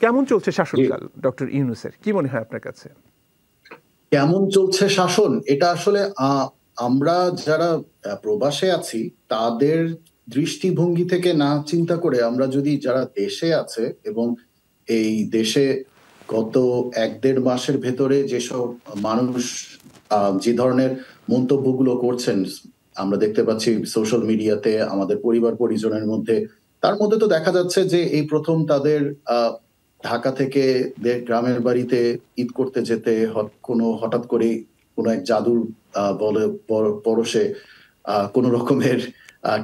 কেমন চলছে জি, শাসনকাল ডক্টর ইউনূসের, কি মনে হয় আপনার কাছে? কেমন চলছে শাসন, এটা আসলে আমরা যারা প্রবাসে আছি তাদের দৃষ্টিভঙ্গি থেকে না চিন্তা করে, আমরা যদি যারা দেশে আছে এবং এই দেশে গত 1-1.5 মাসের ভেতরে যেসব মানুষ যে ধরনের মন্তব্যগুলো করছেন আমরা দেখতে পাচ্ছি সোশ্যাল মিডিয়াতে, আমাদের পরিবার পরিজনের মধ্যে, তার মধ্যে তো দেখা যাচ্ছে যে এই প্রথম তাদের ঢাকা থেকে গ্রামের বাড়িতে ঈদ করতে যেতে কোনো হঠাৎ করে কোনো এক জাদুর বলে পরশে কোনো রকমের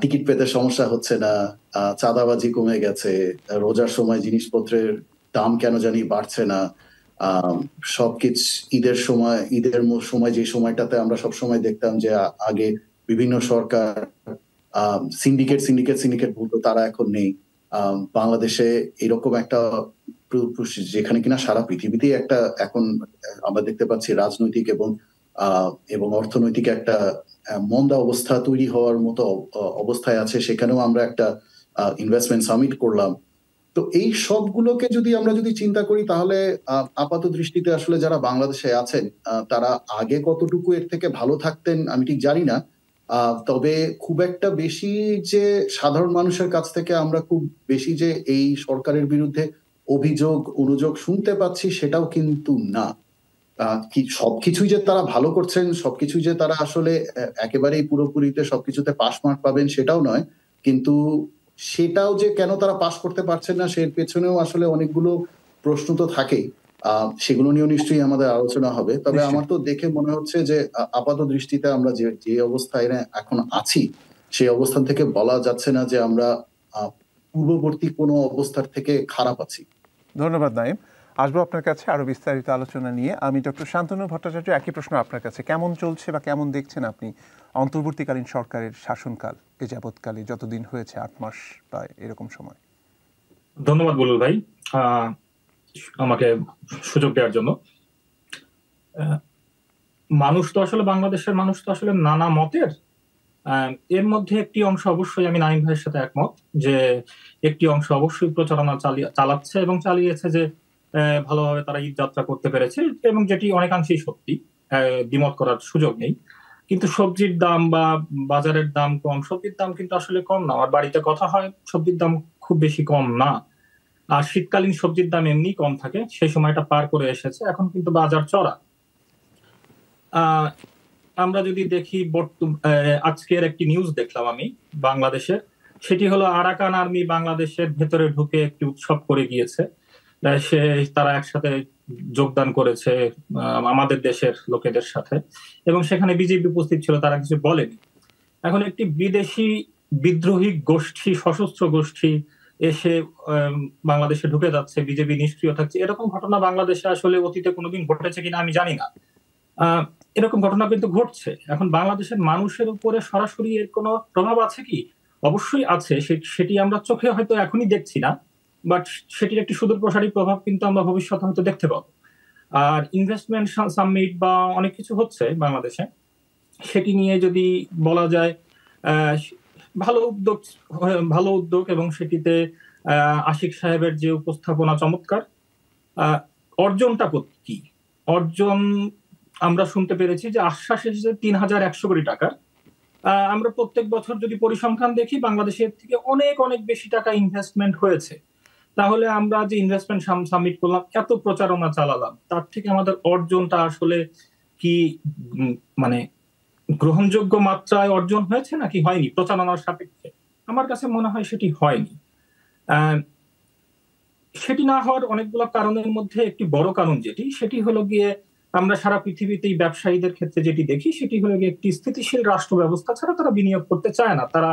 টিকিট পেতে সমস্যা হচ্ছে না, চাঁদাবাজি কমে গেছে, রোজার সময় জিনিসপত্রের দাম কেন জানি বাড়ছে না, আহ সবকিছু ঈদের সময় যে সময়টাতে আমরা সব সময় দেখতাম যে আগে বিভিন্ন সরকার সিন্ডিকেট সিন্ডিকেট সিন্ডিকেট বলতো, তারা এখন নেই। বাংলাদেশে এরকম একটা যেখানে কিনা সারা পৃথিবীতেই একটা এখন আমরা দেখতে পাচ্ছি রাজনৈতিক এবং অর্থনৈতিক একটা মন্দা অবস্থা তৈরি হওয়ার মতো অবস্থায় আছে, সেখানেও আমরা একটা ইনভেস্টমেন্ট সামিট করলাম। তো এই সবগুলোকে আমরা যদি চিন্তা করি তাহলে আপাত দৃষ্টিতে আসলে যারা বাংলাদেশে আছেন তারা আগে কতটুকু এর থেকে ভালো থাকতেন আমি ঠিক জানি না। তবে খুব একটা বেশি যে সাধারণ মানুষের কাছ থেকে আমরা খুব বেশি যে এই সরকারের বিরুদ্ধে অভিযোগ অনুযোগ শুনতে পাচ্ছি সেটাও কিন্তু না। কি সবকিছুই যে তারা ভালো করছেন, সবকিছুই যে তারা আসলে একেবারেই পুরোপুরিতে সবকিছুতে পাশ মার্ক পাবেন সেটাও নয়, কিন্তু সেটাও যে কেন তারা পাশ করতে পারছেন না সের পেছনেও আসলে অনেকগুলো প্রশ্ন তো থাকেই। সেগুলো নিয়েও নিশ্চয়ই আমাদের আলোচনা হবে। তবে আমার তো দেখে মনে হচ্ছে যে আপাত দৃষ্টিতে আমরা যে অবস্থায় এখন আছি সেই অবস্থান থেকে বলা যাচ্ছে না যে আমরা পূর্ববর্তী কোনো অবস্থার থেকে খারাপ আছি। ধন্যবাদ নাঈম। আসবো আপনার কাছে আরো বিস্তারিত আলোচনা নিয়ে। আমি ডক্টর শান্তনু ভট্টাচার্য, একই প্রশ্ন আপনার কাছে, কেমন চলছে বা কেমন দেখছেন আপনি অন্তর্বর্তীকালীন সরকারের শাসনকাল এ যাবৎকালে, যতদিন হয়েছে 8 মাস বা এরকম সময়? ধন্যবাদ বুলবুল ভাই আমাকে সুযোগ দেওয়ার জন্য। বাংলাদেশের মানুষ তো আসলে নানা মতের। এর মধ্যে একটি অংশ অবশ্যই আমি নাঈম ভাইয়ের সাথে একমত যে একটি অংশ অবশ্যই প্রচারণা চালাচ্ছে এবং চালিয়েছে যে ভালোভাবে তারা ঈদ যাত্রা করতে পেরেছে, এবং যেটি অনেকাংশেই সত্যি, দ্বিমত করার সুযোগ নেই। কিন্তু সবজির দাম বা বাজারের দাম কম, সবজির দাম কিন্তু আসলে কম না। আমার বাড়িতে কথা হয় সবজির দাম খুব বেশি কম না, আর শীতকালীন সবজির দাম এমনি কম থাকে, সেই সময়টা পার করে এসেছে, এখন কিন্তু বাজার চড়া। আমরা যদি দেখি আজকের একটি নিউজ দেখলাম আমি বাংলাদেশের, সেটি হলো আরাকান আর্মি বাংলাদেশের ভেতরে ঢুকে একটি উৎসব করে গিয়েছে। তারা একসাথে যোগদান করেছে আমাদের দেশের লোকেদের সাথে, এবং সেখানে বিজেপি উপস্থিত ছিল, তারা কিছু বলেনি। এখন একটি বিদেশি বিদ্রোহী গোষ্ঠী, সশস্ত্র গোষ্ঠী এসে বাংলাদেশে ঢুকে যাচ্ছে, বিজেপি নিষ্ক্রিয় থাকছে, এরকম ঘটনা বাংলাদেশে আসলে অতীতে কোনোদিন ঘটেছে কিনা আমি জানি না। এরকম ঘটনা কিন্তু ঘটছে। এখন বাংলাদেশের মানুষের উপরে সরাসরি এর কোনো প্রভাব আছে কি? অবশ্যই আছে, সেটি আমরা চোখে হয়তো এখনই দেখছি না, বাট সেটির একটি সুদূর প্রসারী প্রভাব কিন্তু আমরা ভবিষ্যতে হয়তো দেখতে পাবো। আর ইনভেস্টমেন্ট সামিট বা অনেক কিছু হচ্ছে বাংলাদেশে, সেটি নিয়ে যদি বলা যায় ভালো উদ্যোগ, এবং সেটিতে আশিক সাহেবের যে উপস্থাপনা চমৎকার। অর্জনটা কি? অর্জন আমরা শুনতে পেরেছি যে আশ্বাস এসেছে ৩,১০০ কোটি টাকার। আমরা প্রত্যেক বছর যদি পরিসংখ্যান দেখি বাংলাদেশের থেকে অনেক অনেক বেশি টাকা ইনভেস্টমেন্ট হয়েছে। তাহলে আমরা যে ইনভেস্টমেন্ট সামিট করলাম, এত প্রচারণা চালালাম, তার থেকে আমাদের অর্জনটা আসলে কি মানে গ্রহণযোগ্য মাত্রায় অর্জন হয়েছে নাকি হয়নি প্রচারণার সাপেক্ষে? আমার কাছে মনে হয় সেটি হয়নি। সেটি না হওয়ার অনেকগুলো কারণের মধ্যে একটি বড় কারণ সেটি হলো গিয়ে, আমরা সারা পৃথিবীতেই ব্যবসায়ীদের ক্ষেত্রে যেটি দেখি সেটি হলো গিয়ে একটি স্থিতিশীল রাষ্ট্র ব্যবস্থা ছাড়া তারা বিনিয়োগ করতে চায় না। তারা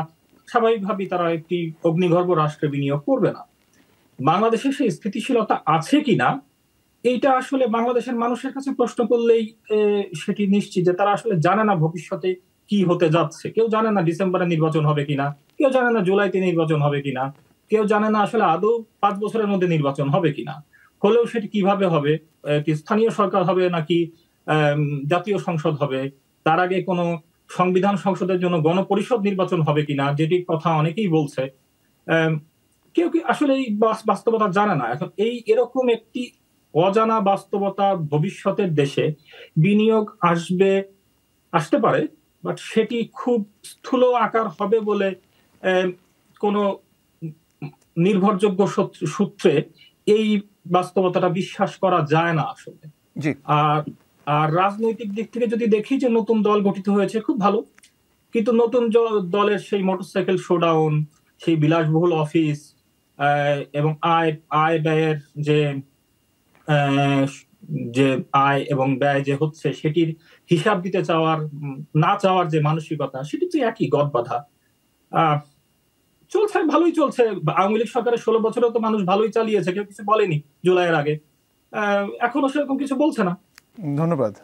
স্বাভাবিকভাবেই তারা একটি অগ্নিগর্ভ রাষ্ট্রে বিনিয়োগ করবে না। বাংলাদেশে সেই স্থিতিশীলতা আছে কিনা এইটা আসলে বাংলাদেশের মানুষের কাছে প্রশ্ন করলেই সেটি নিশ্চিত যে তারা আসলে জানে না ভবিষ্যতে কি হতে যাচ্ছে। কেউ জানে না ডিসেম্বরে নির্বাচন হবে কিনা, কেউ জানে না জুলাইতে নির্বাচন হবে কিনা, কেউ জানে না আসলে আদৌ 5 বছরের মধ্যে নির্বাচন হবে কিনা, হলেও সেটি কিভাবে হবে, স্থানীয় সরকার হবে নাকি জাতীয় সংসদ হবে, তার আগে কোনো সংবিধান সংসদের জন্য গণপরিষদ নির্বাচন হবে কিনা, যেটির কথা অনেকেই বলছে। কেউ কি আসলে এই বাস্তবতা জানে না। এখন এরকম একটি অজানা বাস্তবতা ভবিষ্যতের দেশে বিনিয়োগ আসতে পারে, বাট সেটি খুব স্থূল আকার হবে বলে কোনো নির্ভরযোগ্য সূত্রে এই বাস্তবতাটা বিশ্বাস করা যায় না আসলে। আর রাজনৈতিক দিক থেকে যদি দেখি যে নতুন দল গঠিত হয়েছে, খুব ভালো, কিন্তু নতুন দলের সেই মোটরসাইকেল শোডাউন, সেই বিলাসবহুল অফিস এবং আয় ব্যয়ের যে আয় এবং ব্যয় যে হচ্ছে সেটির হিসাব দিতে না চাওয়ার যে মানসিকতা, সেটি তো একই গদবাঁধা। চলছে, ভালোই চলছে। আওয়ামী লীগ সরকারের 16 বছরেও তো মানুষ ভালোই চালিয়েছে, কেউ কিছু বলেনি জুলাইয়ের আগে, এখনো সেরকম কিছু বলছে না। ধন্যবাদ।